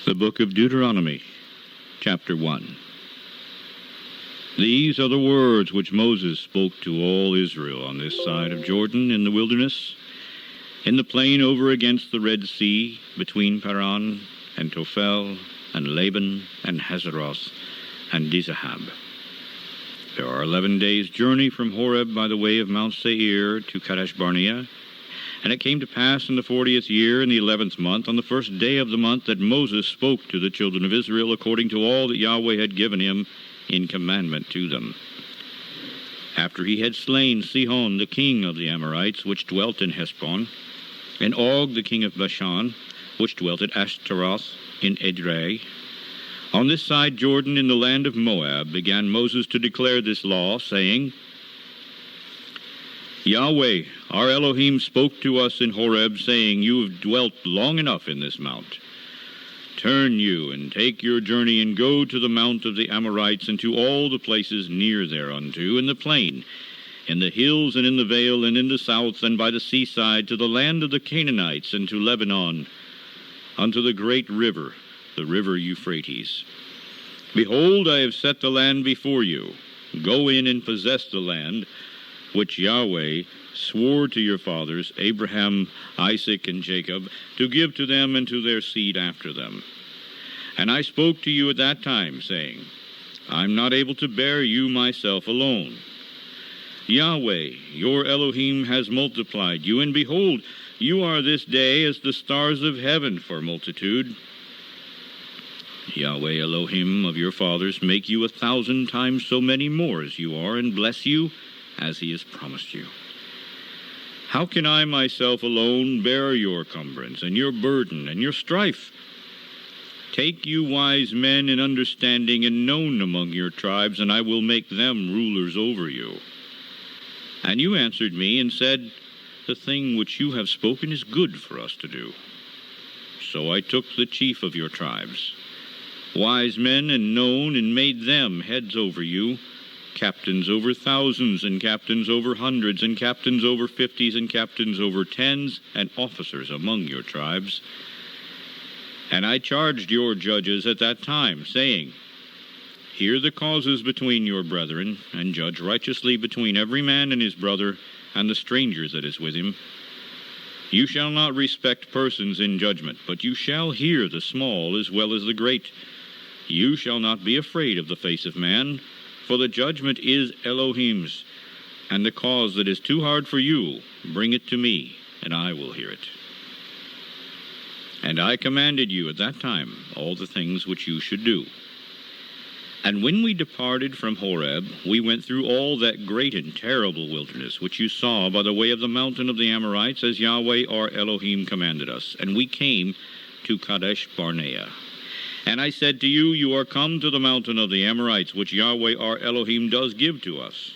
The Book of Deuteronomy, Chapter 1. These are the words which Moses spoke to all Israel on this side of Jordan in the wilderness, in the plain over against the Red Sea, between Paran and Tophel and Laban and Hazeroth and Dizahab. There are 11 days' journey from Horeb by the way of Mount Seir to Kadesh Barnea. And it came to pass in the 40th year, in the 11th month, on the first day of the month, that Moses spoke to the children of Israel according to all that Yahweh had given him in commandment to them. After he had slain Sihon, the king of the Amorites, which dwelt in Heshbon, and Og, the king of Bashan, which dwelt at Ashtaroth in Edrei, on this side Jordan in the land of Moab, began Moses to declare this law, saying, Yahweh, our Elohim, spoke to us in Horeb, saying, You have dwelt long enough in this mount. Turn you, and take your journey, and go to the mount of the Amorites, and to all the places near thereunto, in the plain, in the hills, and in the vale, and in the south, and by the seaside, to the land of the Canaanites, and to Lebanon, unto the great river, the river Euphrates. Behold, I have set the land before you. Go in and possess the land, which Yahweh swore to your fathers, Abraham, Isaac, and Jacob, to give to them and to their seed after them. And I spoke to you at that time, saying, I am not able to bear you myself alone. Yahweh, your Elohim, has multiplied you, and behold, you are this day as the stars of heaven for multitude. Yahweh Elohim of your fathers make you 1,000 times so many more as you are, and bless you as he has promised you. How can I myself alone bear your cumbrance, and your burden, and your strife? Take you wise men in understanding and known among your tribes, and I will make them rulers over you. And you answered me and said, The thing which you have spoken is good for us to do. So I took the chief of your tribes, wise men and known, and made them heads over you, captains over thousands, and captains over hundreds, and captains over 50s, and captains over 10s, and officers among your tribes. And I charged your judges at that time, saying, Hear the causes between your brethren, and judge righteously between every man and his brother, and the stranger that is with him. You shall not respect persons in judgment, but you shall hear the small as well as the great. You shall not be afraid of the face of man, for the judgment is Elohim's, and the cause that is too hard for you, bring it to me, and I will hear it. And I commanded you at that time all the things which you should do. And when we departed from Horeb, we went through all that great and terrible wilderness which you saw by the way of the mountain of the Amorites, as Yahweh our Elohim commanded us. And we came to Kadesh Barnea. And I said to you, You are come to the mountain of the Amorites, which Yahweh our Elohim does give to us.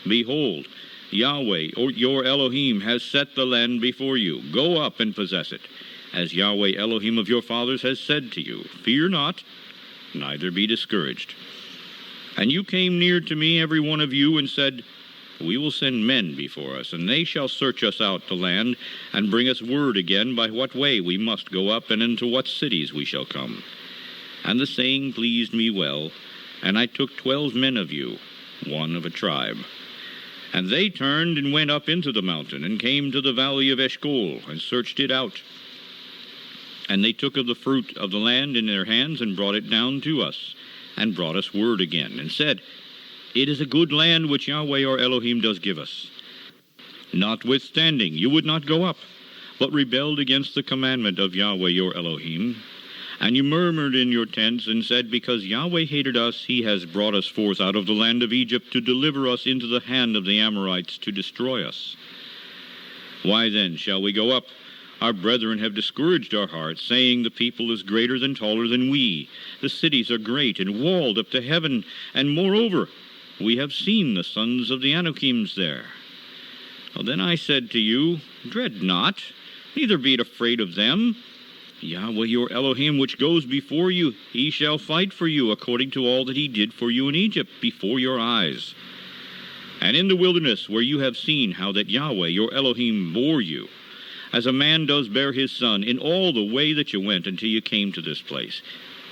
Behold, Yahweh, or your Elohim, has set the land before you. Go up and possess it, as Yahweh Elohim of your fathers has said to you. Fear not, neither be discouraged. And you came near to me, every one of you, and said, We will send men before us, and they shall search us out the land, and bring us word again by what way we must go up, and into what cities we shall come. And the saying pleased me well, and I took 12 men of you, one of a tribe. And they turned and went up into the mountain, and came to the valley of Eshcol, and searched it out. And they took of the fruit of the land in their hands, and brought it down to us, and brought us word again, and said, It is a good land which Yahweh our Elohim does give us. Notwithstanding, you would not go up, but rebelled against the commandment of Yahweh your Elohim. And you murmured in your tents, and said, Because Yahweh hated us, he has brought us forth out of the land of Egypt, to deliver us into the hand of the Amorites, to destroy us. Why then shall we go up? Our brethren have discouraged our hearts, saying, The people is greater than taller than we. The cities are great and walled up to heaven. And moreover, we have seen the sons of the Anakims there. Well, then I said to you, Dread not, neither be afraid of them. Yahweh your Elohim, which goes before you, he shall fight for you, according to all that he did for you in Egypt, before your eyes. And in the wilderness, where you have seen how that Yahweh your Elohim bore you, as a man does bear his son, in all the way that you went until you came to this place.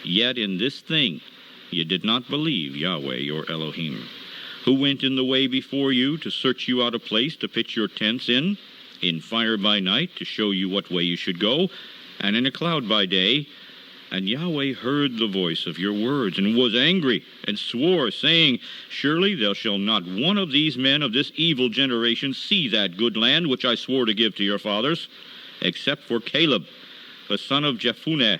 Yet in this thing you did not believe Yahweh your Elohim, who went in the way before you to search you out a place to pitch your tents in fire by night to show you what way you should go, and in a cloud by day. And Yahweh heard the voice of your words, and was angry, and swore, saying, Surely there shall not one of these men of this evil generation see that good land which I swore to give to your fathers, except for Caleb, the son of Jephunneh.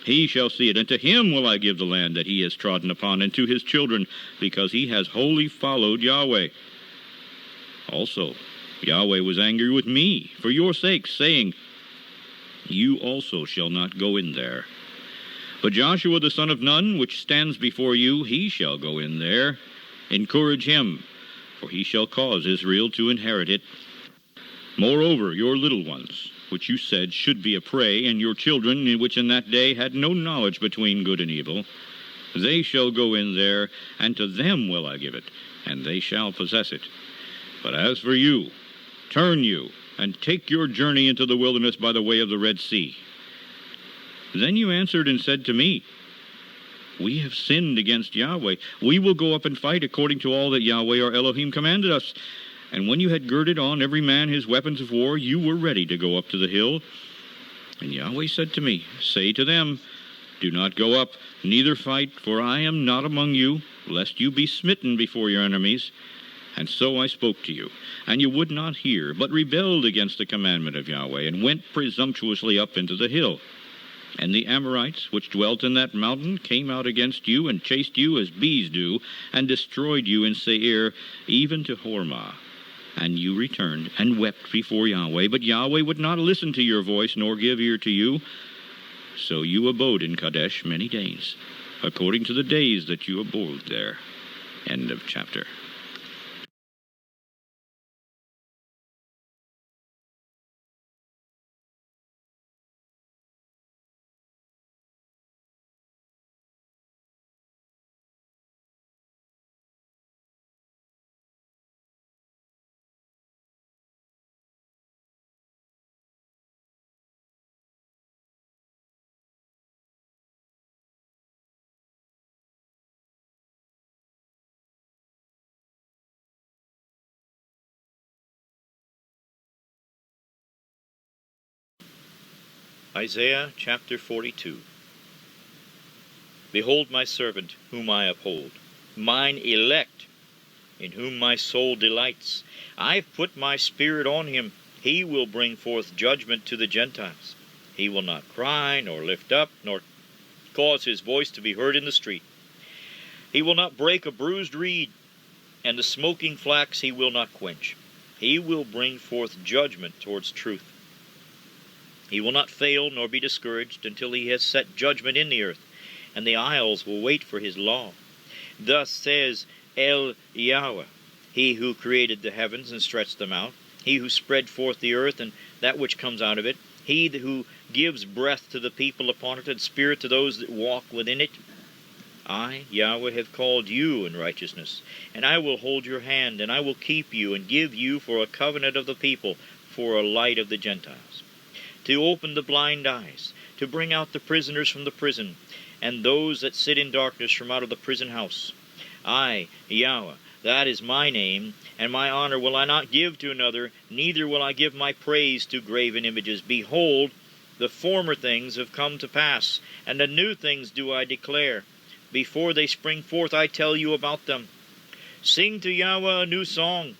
He shall see it, and to him will I give the land that he has trodden upon, and to his children, because he has wholly followed Yahweh. Also, Yahweh was angry with me for your sakes, saying, You also shall not go in there. But Joshua the son of Nun, which stands before you, he shall go in there. Encourage him, for he shall cause Israel to inherit it. Moreover, your little ones, which you said should be a prey, and your children, which in that day had no knowledge between good and evil, they shall go in there, and to them will I give it, and they shall possess it. But as for you, turn you, and take your journey into the wilderness by the way of the Red Sea. Then you answered and said to me, We have sinned against Yahweh. We will go up and fight according to all that Yahweh our Elohim commanded us. And when you had girded on every man his weapons of war, you were ready to go up to the hill. And Yahweh said to me, Say to them, Do not go up, neither fight, for I am not among you, lest you be smitten before your enemies. And so I spoke to you, and you would not hear, but rebelled against the commandment of Yahweh, and went presumptuously up into the hill. And the Amorites, which dwelt in that mountain, came out against you, and chased you as bees do, and destroyed you in Seir, even to Hormah. And you returned, and wept before Yahweh, but Yahweh would not listen to your voice, nor give ear to you. So you abode in Kadesh many days, according to the days that you abode there. End of chapter. Isaiah chapter 42. Behold my servant, whom I uphold, mine elect, in whom my soul delights. I have put my spirit on him. He will bring forth judgment to the Gentiles. He will not cry, nor lift up, nor cause his voice to be heard in the street. He will not break a bruised reed, and the smoking flax he will not quench. He will bring forth judgment towards truth. He will not fail nor be discouraged until he has set judgment in the earth, and the isles will wait for his law. Thus says El Yahweh, he who created the heavens and stretched them out, he who spread forth the earth and that which comes out of it, he who gives breath to the people upon it, and spirit to those that walk within it. I, Yahweh, have called you in righteousness, and I will hold your hand, and I will keep you, and give you for a covenant of the people, for a light of the Gentiles, to open the blind eyes, to bring out the prisoners from the prison, and those that sit in darkness from out of the prison house. I, Yahweh, that is my name, and my honor will I not give to another, neither will I give my praise to graven images. Behold, the former things have come to pass, and the new things do I declare. Before they spring forth I tell you about them. Sing to Yahweh a new song.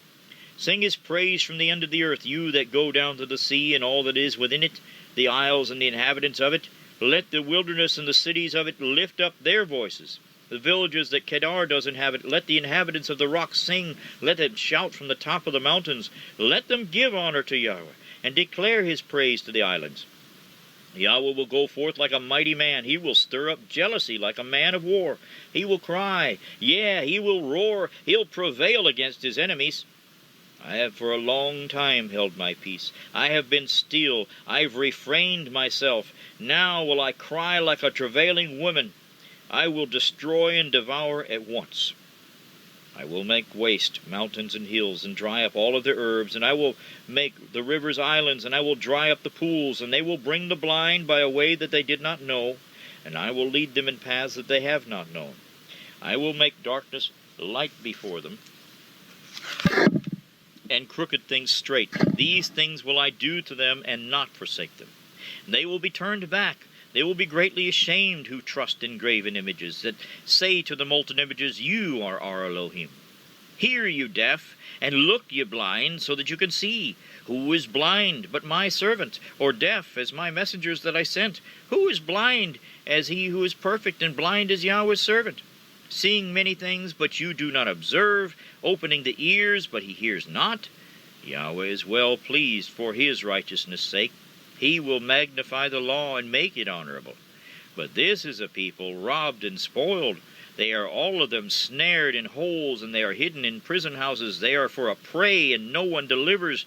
Sing his praise from the end of the earth, you that go down to the sea and all that is within it, the isles and the inhabitants of it. Let the wilderness and the cities of it lift up their voices. The villages that Kedar does inhabit, let the inhabitants of the rocks sing. Let them shout from the top of the mountains. Let them give honor to Yahweh, and declare his praise to the islands. Yahweh will go forth like a mighty man. He will stir up jealousy like a man of war. He will cry, yea, he will roar. He'll prevail against his enemies. I have for a long time held my peace. I have been still. I've refrained myself. Now will I cry like a travailing woman. I will destroy and devour at once. I will make waste mountains and hills, and dry up all of their herbs, and I will make the rivers islands, and I will dry up the pools, and they will bring the blind by a way that they did not know, and I will lead them in paths that they have not known. I will make darkness light before them, and crooked things straight. These things will I do to them, and not forsake them. And they will be turned back. They will be greatly ashamed who trust in graven images, that say to the molten images, You are our Elohim. Hear, you deaf, and look, you blind, so that you can see. Who is blind but my servant, or deaf as my messengers that I sent? Who is blind as he who is perfect, and blind as Yahweh's servant? Seeing many things, but you do not observe, opening the ears, but he hears not. Yahweh is well pleased for his righteousness' sake. He will magnify the law and make it honorable. But this is a people robbed and spoiled. They are all of them snared in holes, and they are hidden in prison houses. They are for a prey, and no one delivers.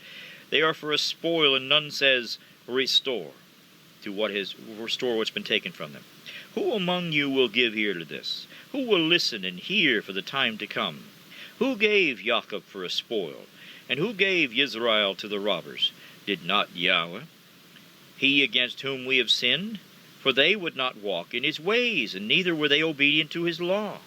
They are for a spoil, and none says, Restore what's been taken from them. Who among you will give ear to this? Who will listen and hear for the time to come? Who gave Jacob for a spoil? And who gave Israel to the robbers? Did not Yahweh? He against whom we have sinned? For they would not walk in his ways, and neither were they obedient to his law.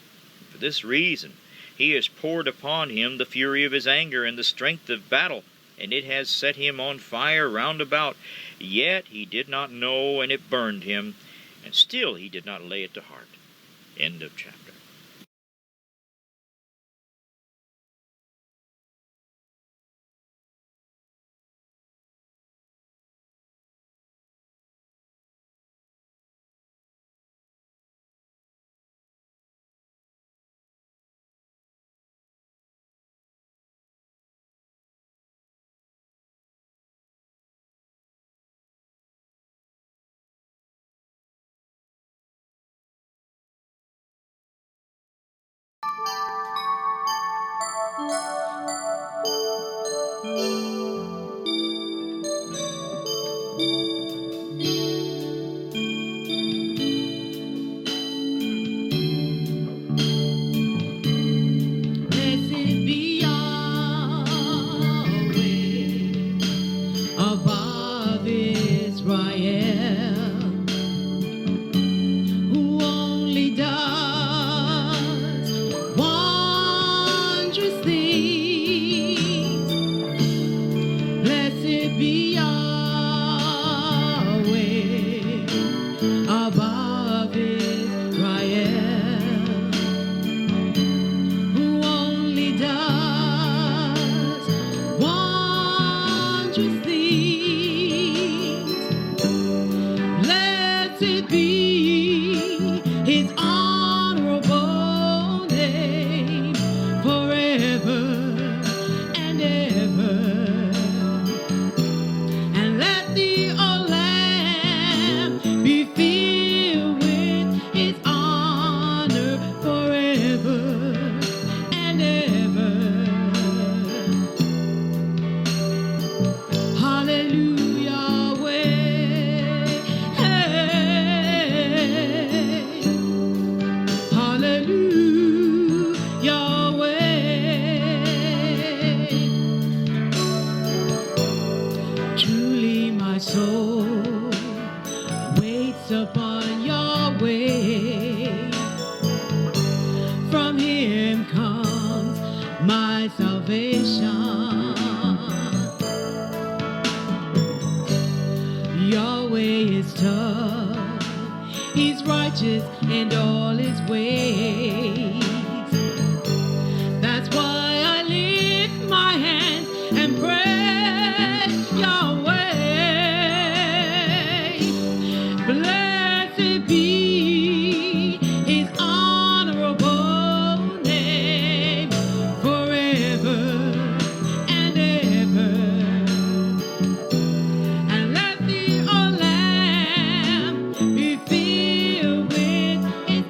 For this reason he has poured upon him the fury of his anger and the strength of battle, and it has set him on fire round about. Yet he did not know, and it burned him, and still he did not lay it to heart. End of chapter. Be filled with His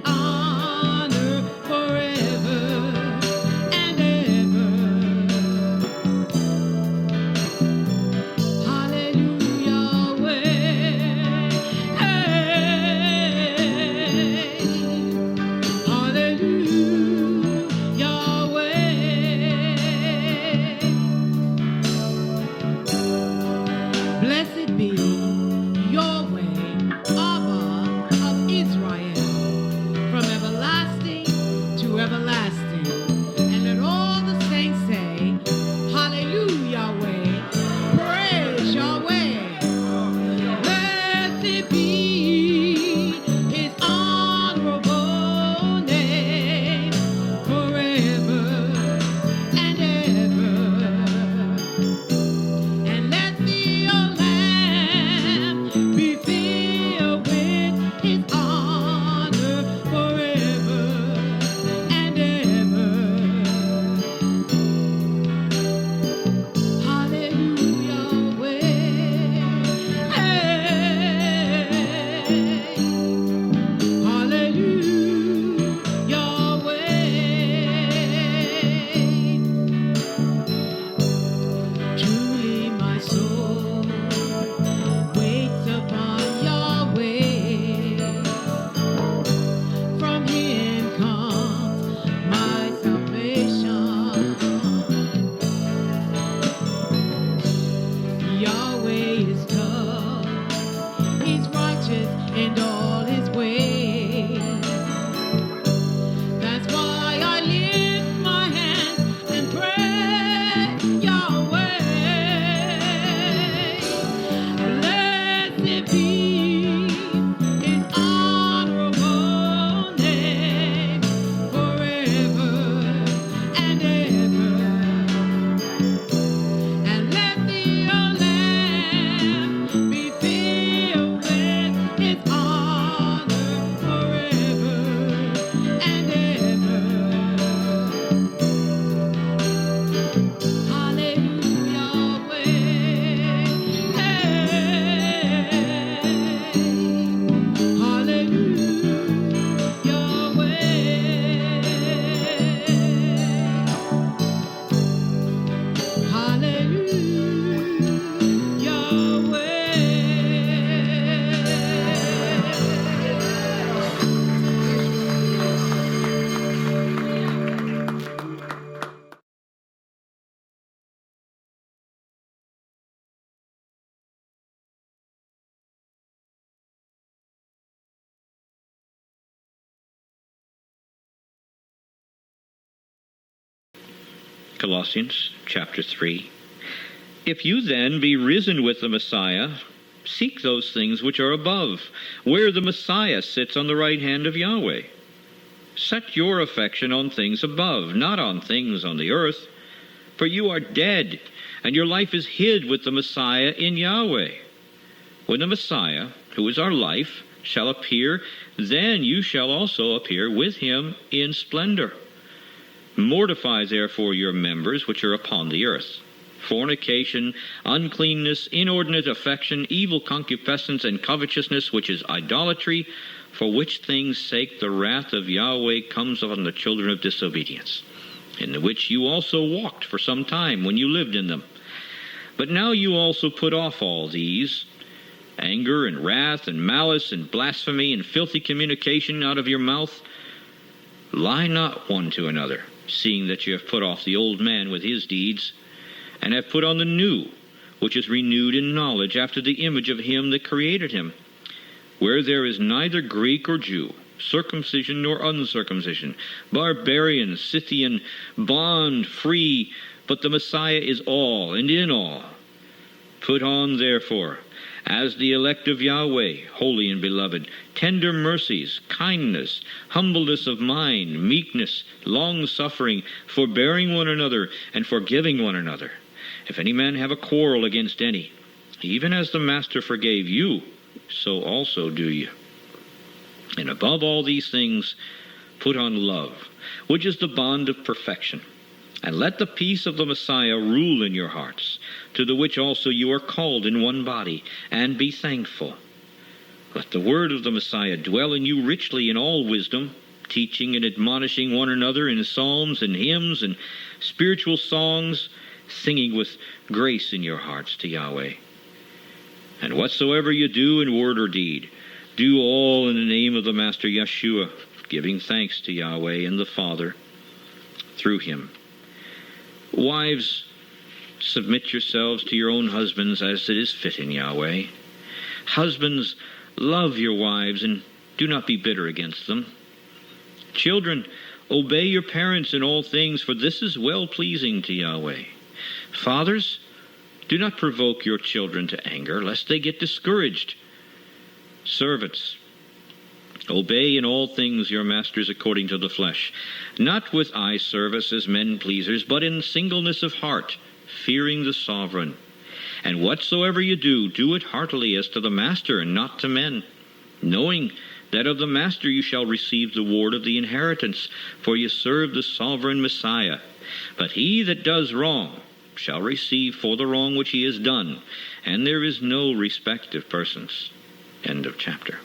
Colossians chapter 3. If you then be risen with the Messiah, seek those things which are above, where the Messiah sits on the right hand of Yahweh. Set your affection on things above, not on things on the earth. For you are dead, and your life is hid with the Messiah in Yahweh. When the Messiah, who is our life, shall appear, then you shall also appear with him in splendor. Mortify therefore your members which are upon the earth: fornication, uncleanness, inordinate affection, evil concupiscence, and covetousness, which is idolatry, for which things' sake the wrath of Yahweh comes upon the children of disobedience, in the which you also walked for some time when you lived in them. But now you also put off all these: anger and wrath and malice and blasphemy and filthy communication out of your mouth. Lie not one to another, seeing that you have put off the old man with his deeds, and have put on the new, which is renewed in knowledge after the image of him that created him, where there is neither Greek or Jew, circumcision nor uncircumcision, barbarian, Scythian, bond, free, but the Messiah is all and in all. Put on, therefore, as the elect of Yahweh, holy and beloved, tender mercies, kindness, humbleness of mind, meekness, long-suffering, forbearing one another, and forgiving one another. If any man have a quarrel against any, even as the Master forgave you, so also do you. And above all these things, put on love, which is the bond of perfection. And let the peace of the Messiah rule in your hearts, to the which also you are called in one body, and be thankful. Let the word of the Messiah dwell in you richly in all wisdom, teaching and admonishing one another in psalms and hymns and spiritual songs, singing with grace in your hearts to Yahweh. And whatsoever you do in word or deed, do all in the name of the Master Yeshua, giving thanks to Yahweh and the Father through him. Wives, submit yourselves to your own husbands as it is fit in Yahweh. Husbands, love your wives and do not be bitter against them. Children, obey your parents in all things, for this is well-pleasing to Yahweh. Fathers, do not provoke your children to anger, lest they get discouraged. Servants, obey in all things your masters according to the flesh, not with eye service as men pleasers, but in singleness of heart, fearing the sovereign. And whatsoever you do, do it heartily as to the master and not to men, knowing that of the master you shall receive the reward of the inheritance, for you serve the sovereign Messiah. But he that does wrong shall receive for the wrong which he has done, and there is no respect of persons. End of chapter.